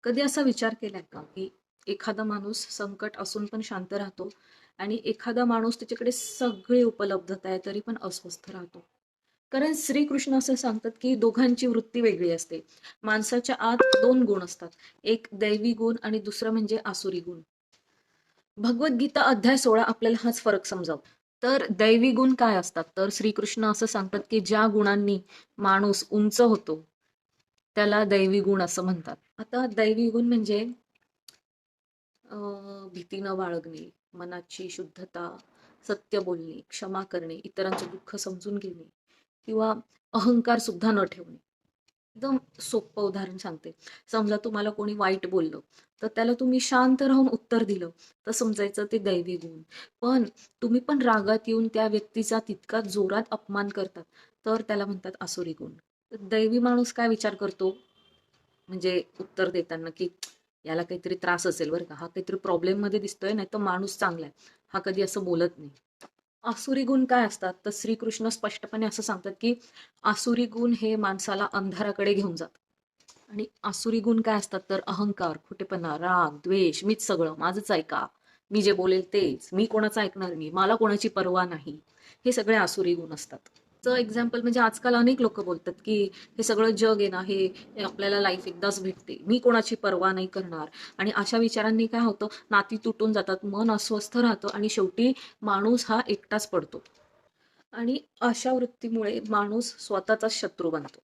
कधी असा विचार केलाय का, की एखादा माणूस संकट असून पण शांत राहतो आणि एखादा माणूस त्याच्याकडे सगळी उपलब्धता आहे तरी पण अस्वस्थ राहतो? कारण श्रीकृष्ण असं सांगतात, की दोघांची वृत्ती वेगळी असते. माणसाच्या आत दोन गुण असतात. एक दैवी गुण आणि दुसरं म्हणजे आसुरी गुण. भगवद्गीता अध्याय 16 आपल्याला हाच फरक समजावतो. तर दैवी गुण काय असतात? तर श्रीकृष्ण असं सांगतात, की ज्या गुणांनी माणूस उंच होतो, त्याला दैवी गुण असं म्हणतात. आता दैवी गुण म्हणजे भीती न बाळगणे, मनाची शुद्धता, सत्य बोलणे, क्षमा करणे, इतरांचं दुःख समजून घेणे किंवा अहंकार सुद्धा न ठेवणे. एकदम सोपं उदाहरण सांगते. समजा तुम्हाला कोणी वाईट बोललं, तर त्याला तुम्ही शांत राहून उत्तर दिलं, तर समजायचं ते दैवी गुण. पण तुम्ही पण रागात येऊन त्या व्यक्तीचा तितका जोरात अपमान करतात, तर त्याला म्हणतात आसुरी गुण. तर दैवी माणूस काय विचार करतो, म्हणजे उत्तर देताना, की याला काहीतरी त्रास असेल बरं का, हा काहीतरी प्रॉब्लेम मध्ये दिसतोय, नाही तर माणूस चांगला आहे, हा कधी असं बोलत नाही. आसुरी गुण काय असतात? तर श्रीकृष्ण स्पष्टपणे असं सांगतात, की आसुरी गुण हे माणसाला अंधाराकडे घेऊन जातात. आणि आसुरी गुण काय असतात? तर अहंकार, खोटेपणा, राग, द्वेष, मीच सगळं, माझंच ऐका, मी जे बोलेल तेच, मी कोणाचं ऐकणार नाही, मला कोणाची पर्वा नाही, हे सगळे आसुरी गुण असतात. एक्झाम्पल म्हणजे आजकाल अनेक लोक बोलतात, की हे सगळं जग आहे ना, हे आपल्याला लाईफ एकदाच भेटते, मी कोणाची पर्वा नाही करणार. आणि अशा विचारांनी काय होतं, नाती तुटून जातात, मन अस्वस्थ राहतं आणि शेवटी माणूस हा एकटाच पडतो. आणि अशा वृत्तीमुळे माणूस स्वतःचा शत्रू बनतो.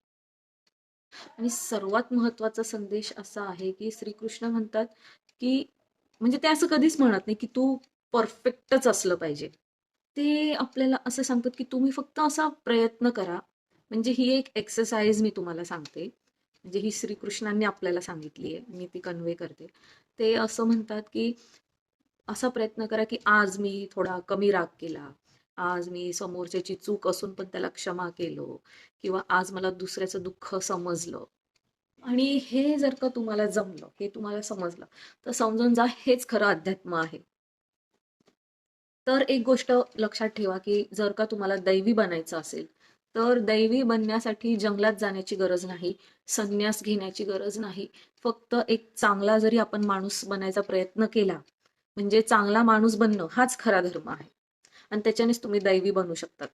आणि सर्वात महत्वाचा संदेश असा आहे, की श्रीकृष्ण म्हणतात, की म्हणजे ते असं कधीच म्हणत नाही, की तू परफेक्टच असलं पाहिजे. ते आपल्याला असं सांगतात, की तुम्ही फक्त असा प्रयत्न करा. म्हणजे ही एक एक्सरसाइज मी तुम्हाला सांगते. म्हणजे ही श्रीकृष्णांनी आपल्याला सांगितली आहे. मी ती कन्वे करते. ते असं म्हणतात, की असा प्रयत्न करा, की आज मी थोडा कमी राग केला. आज मी समोरच्याची चूक असून पण त्याला क्षमा केलं किंवा आज मला दुसऱ्याचं दुःख समजलं. आणि हे जर का तुम्हाला जमलं, हे तुम्हाला समजलं, तर समजून जा हेच खरं अध्यात्म आहे. तर एक गोष्ट लक्षात ठेवा, की जर का तुम्हाला दैवी बनायचं असेल, तर दैवी बनण्यासाठी जंगलात जाण्याची गरज नाही, संन्यास घेण्याची गरज नाही. फक्त एक चांगला जरी आपण माणूस बनायचा प्रयत्न केला, म्हणजे चांगला माणूस बनणं हाच खरा धर्म आहे. आणि त्याच्यानेच तुम्ही दैवी बनू शकतात.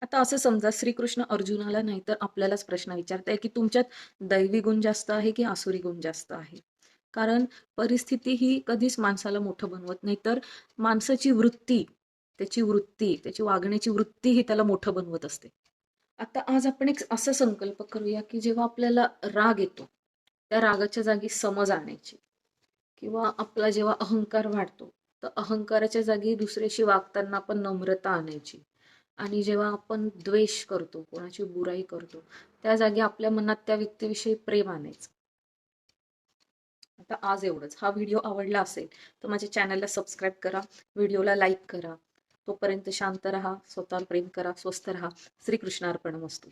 आता असं समजा श्रीकृष्ण अर्जुनाला नाही तर आपल्यालाच प्रश्न विचारताय, की तुमच्यात दैवी गुण जास्त आहे की आसुरी गुण जास्त आहे? कारण परिस्थिती ही कधीच माणसाला मोठं बनवत नाही, तर माणसाची वृत्ती, त्याची वागण्याची वृत्ती ही त्याला मोठं बनवत असते. आता आज आपण एक असा संकल्प करूया, की जेव्हा आपल्याला राग येतो, त्या रागाच्या जागी समज आणायची. किंवा आपला जेव्हा अहंकार वाढतो, तर अहंकाराच्या जागी दुसऱ्याशी वागताना आपण नम्रता आणायची. आणि जेव्हा आपण द्वेष करतो, कोणाची बुराई करतो, त्या जागी आपल्या मनात त्या व्यक्तीविषयी प्रेम आणायचं. आता आज एवढंच. हा व्हिडिओ आवडला असेल तर माझ्या चॅनलला सबस्क्राईब करा, व्हिडिओला लाईक करा. तोपर्यंत शांत राहा, स्वतःवर प्रेम करा, स्वस्थ राहा. श्रीकृष्णार्पणमस्तु.